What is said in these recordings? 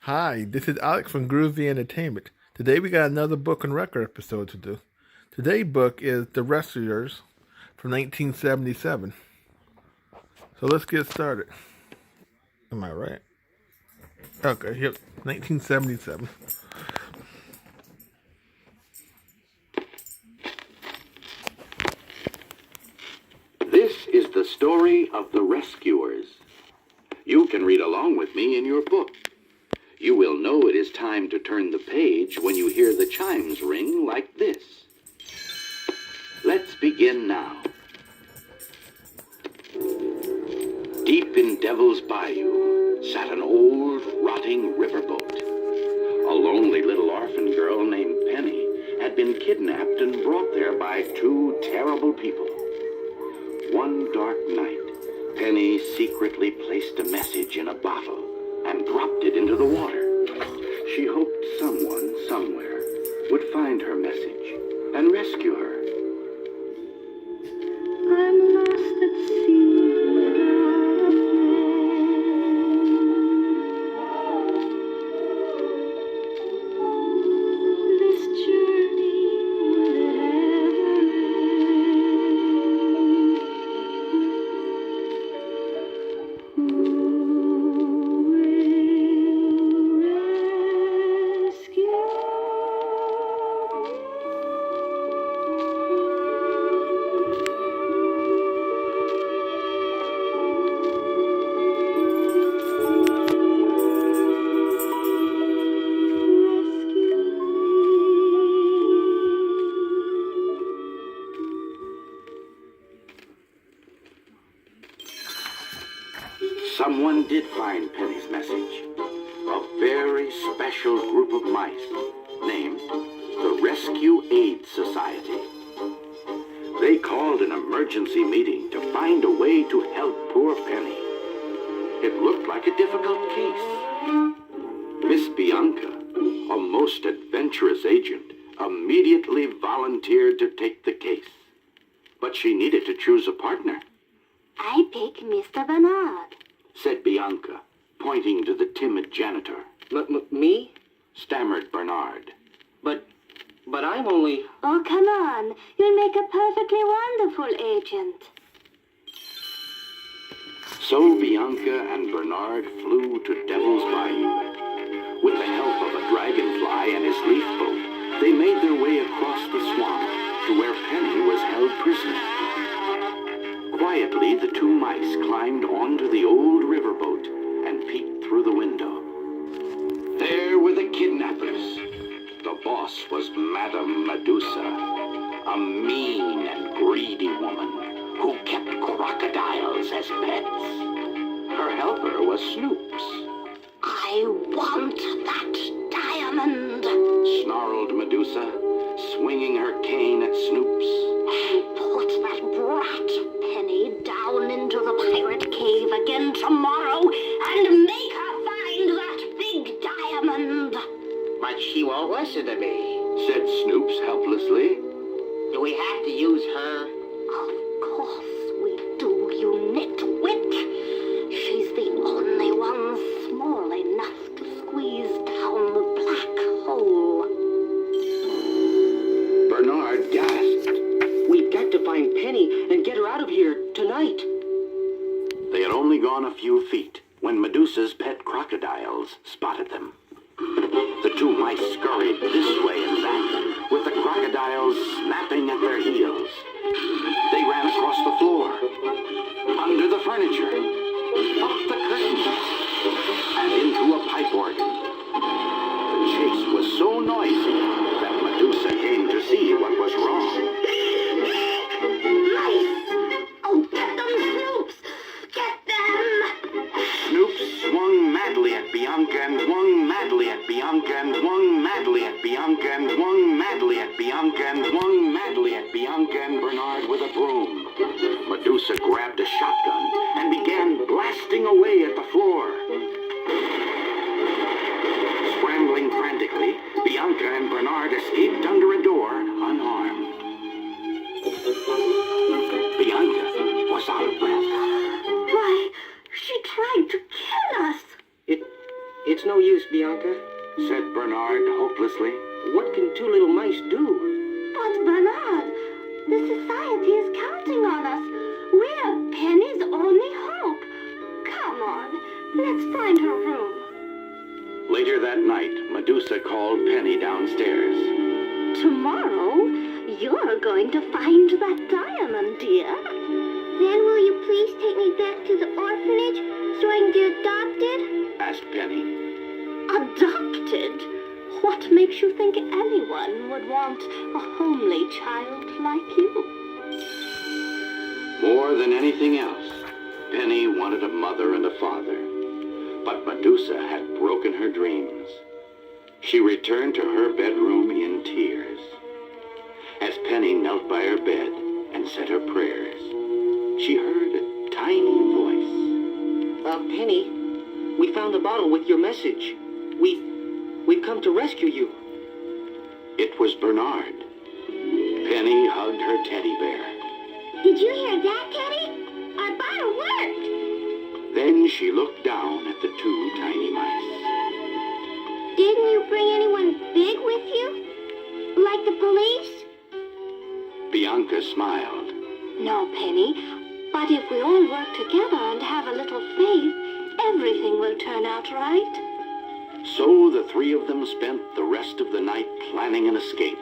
Hi, this is Alex from Groovy Entertainment. Today we got another book and record episode to do. Today's book is The Rescuers from 1977. So let's get started. Am I right? Okay, yep, 1977. This is the story of the rescuers. You can read along with me in your book. You will know it is time to turn the page when you hear the chimes ring like this. Let's begin now. Deep in Devil's Bayou sat an old, rotting riverboat. A lonely little orphan girl named Penny had been kidnapped and brought there by two terrible people. One dark night, Penny secretly placed a message in a bottle and dropped it into the water. She hoped someone, somewhere, would find her message and rescue her. I'm lost at sea without a friend. This journey will it ever end? Who will rescue me? Someone did find Penny's message. A very special group of mice named the Rescue Aid Society. They called an emergency meeting to find a way to help poor Penny. It looked like a difficult case. Miss Bianca, a most adventurous agent, immediately volunteered to take the case. But she needed to choose a partner, I pick Mr. Bernard. said Bianca, pointing to the timid janitor. Me? Stammered Bernard. But I'm only... Oh, come on. You'll make a perfectly wonderful agent. So Bianca and Bernard flew to Devil's Bayou. With the help of a dragonfly and his leaf boat, they made their way across the swamp to where Penny was held prisoner. Quietly, the two mice climbed onto the old riverboat and peeked through the window. There were the kidnappers. The boss was Madame Medusa, a mean and greedy woman who kept crocodiles as pets. Her helper was Snoops. I want that diamond. Snarled Medusa, swinging her cane at Snoops. Put that brat Penny down into the pirate cave again tomorrow and make her find that big diamond. But she won't listen to me. Said Snoops helplessly. Do we have to use her? Of course we do, you nitwit. She's the only one small enough to squeeze down the black hole. Bernard gasped. We've got to find Penny and get her out of here tonight. They had only gone a few feet when Medusa's pet crocodiles spotted them. The two mice scurried this way and that, with the crocodiles snapping at their heels. They ran across the floor, under the furniture, up the curtains, and into a pipe organ. The chase was so noisy that Medusa came to see what was wrong. Mice! Oh, get them, Snoops! Get them! Snoops swung madly at Bianca and swung madly at Bianca and swung madly at Bianca and swung madly at Bianca and swung madly at Bianca and Bernard with a broom. Medusa grabbed a shotgun and began blasting away at the floor. Scrambling frantically, Bianca and Bernard escaped under a door unharmed. Bianca was out of breath. Why, she tried to kill us. It's no use, Bianca. said Bernard hopelessly. What can two little mice do? But Bernard, the society is counting on us. We're Penny's only hope. Come on, let's find her room. Later that night, Medusa called Penny downstairs. Tomorrow, you're going to find that diamond, dear. Then will you please take me back to the orphanage so I can get adopted? Asked Penny. Adopted? What makes you think anyone would want a homely child like you? More than anything else, Penny wanted a mother and a father. But Medusa had broken her dreams. She returned to her bedroom in tears. As Penny knelt by her bed and said her prayers, she heard a tiny voice. Penny, we found the bottle with your message. We've come to rescue you. It was Bernard. Penny hugged her teddy bear. Did you hear that, Teddy? Our bottle worked. Then she looked down at the two tiny mice. Didn't you bring anyone big with you? Like the police? Bianca smiled. No, Penny. But if we all work together and have a little faith, everything will turn out right. So the three of them spent the rest of the night planning an escape.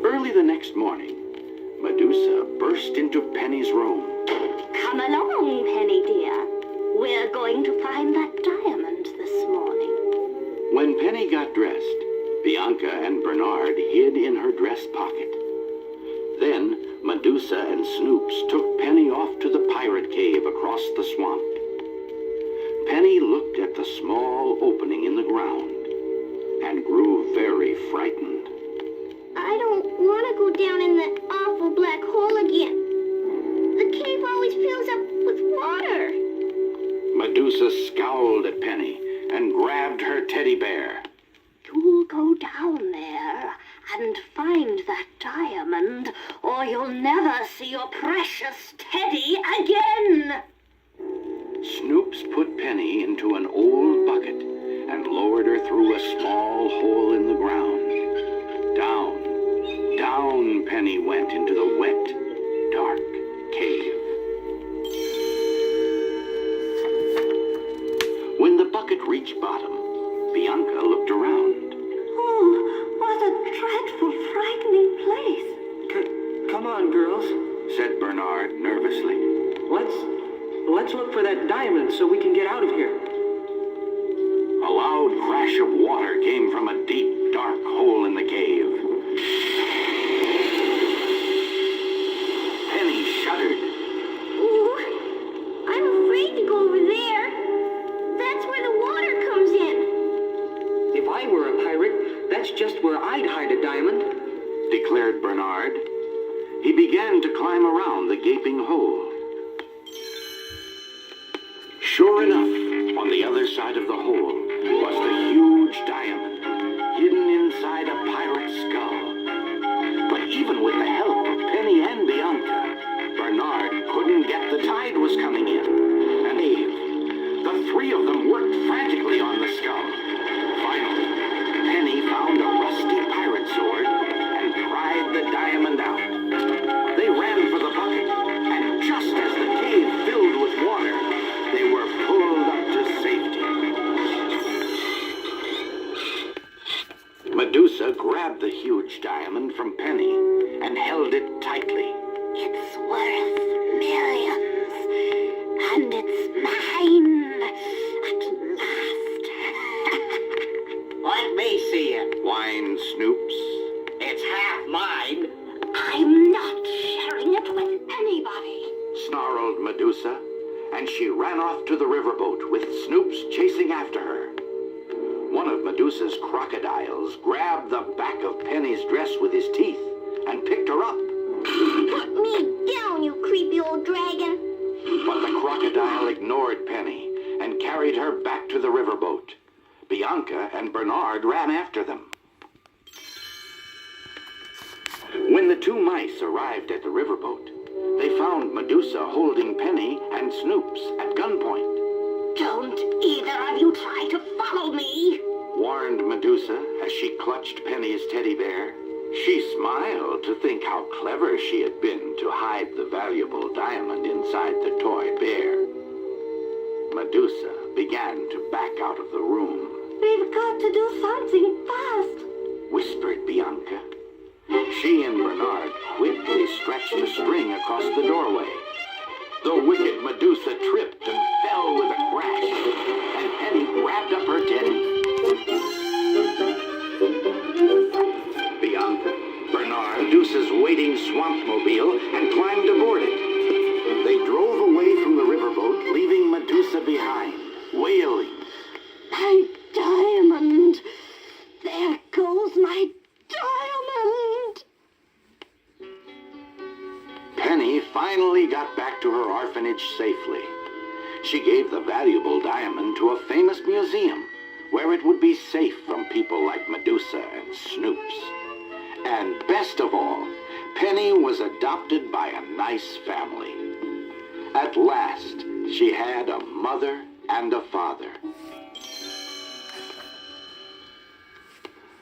Early the next morning, Medusa burst into Penny's room. Come along, Penny dear. We're going to find that diamond this morning. When Penny got dressed, Bianca and Bernard hid in her dress pocket. Then Medusa and Snoops took Penny off to the pirate cave across the swamp. Penny looked at the small opening in the ground and grew very frightened. I don't want to go down in that awful black hole again. The cave always fills up with water. Medusa scowled at Penny and grabbed her teddy bear. You'll go down there and find that diamond, or you'll never see your precious Teddy again. Snoops put Penny into an old bucket and lowered her through a small hole in the ground. Down Penny went into the wet, dark cave. When the bucket reached bottom, Bianca looked around. Oh, what a dreadful, frightening place. Come on, girls. Said Bernard nervously. Let's look for that diamond so we can get out of here. A loud crash of water came from a deep, dark hole in the cave. Penny shuddered. Ooh, I'm afraid to go over there. That's where the water comes in. If I were a pirate, that's just where I'd hide a diamond. Declared Bernard. He began to climb around the gaping hole. Sure enough, on the other side of the hole was the huge diamond, hidden inside a pirate's skull. But even with the help of Penny and Bianca, Bernard couldn't get the tide was coming in. And the three of them worked frantically on the skull. Finally, Penny found a rusty pirate sword and pried the diamond out. They ran for the bucket, and just as the cave filled with water, they were pulled up to safety. Medusa grabbed the huge diamond from Penny and held it tightly. It's worth millions, and it's mine at last. Let me see it. Whined Snoops. It's half mine. I'm not sharing it with anybody. Snarled Medusa, and she ran off to the riverboat with Snoops chasing after her. One of Medusa's crocodiles grabbed the back of Penny's dress with his teeth and picked her up. Put me down, you creepy old dragon. But the ignored Penny and carried her back to the riverboat. Bianca and Bernard ran after them. When the two mice arrived at the riverboat, they found Medusa holding Penny and Snoops at gunpoint. Don't either of you try to follow me. Warned Medusa as she clutched Penny's teddy bear. She smiled to think how clever she had been to hide the valuable diamond inside the toy bear. Medusa began to back out of the room. We've got to do something fast. Whispered Bianca. She and Bernard quickly stretched the string across the doorway. The wicked Medusa tripped and fell with a crash, and Penny grabbed up her teddy. Bianca, Bernard, Medusa's waiting swampmobile, and climbed aboard it. They drove away from the riverboat, leaving Medusa behind, wailing. My diamond! There goes my diamond! Penny finally got back to her orphanage safely. She gave the valuable diamond to a famous museum where it would be safe from people like Medusa and Snoops. And best of all, Penny was adopted by a nice family. At last, she had a mother and a father.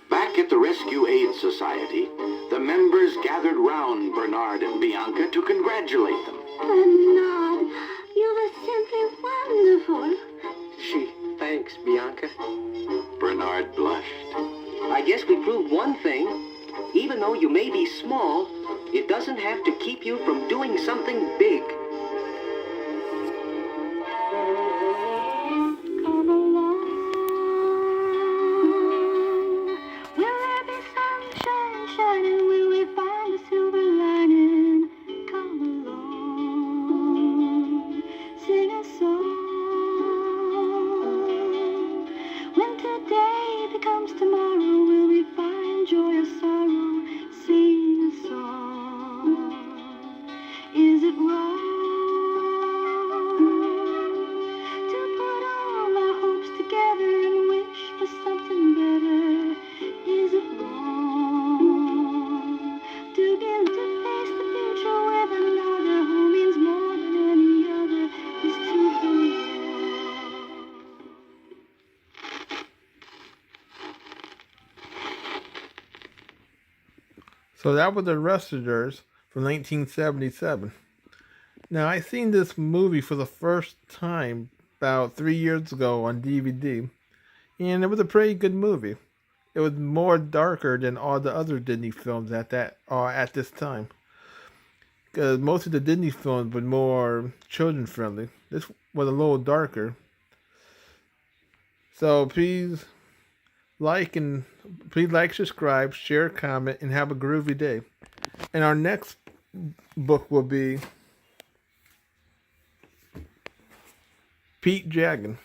Back at the Rescue Aid Society, the members gathered round Bernard and Bianca to congratulate them. Bernard, you were simply wonderful. Gee, thanks, Bianca. Bernard blushed. I guess we proved one thing. Even though you may be small, it doesn't have to keep you from doing something big. Come along. Will there be sunshine shining? Will we find a silver lining? Come along. Sing a song. When today becomes tomorrow, will we find joy or sorrow? Sing a song. Is it wrong to put all our hopes together and wish for something better? Is it wrong to begin to face the future with another who means more than any other? Is too wrong. So that was The Wrestlers from 1977. Now, I seen this movie for the first time about 3 years ago on DVD, and it was a pretty good movie. It was more darker than all the other Disney films at this time. Because most of the Disney films were more children friendly. This was a little darker. So please like, subscribe, share, comment, and have a groovy day. And our next book will be Pete Jaggin.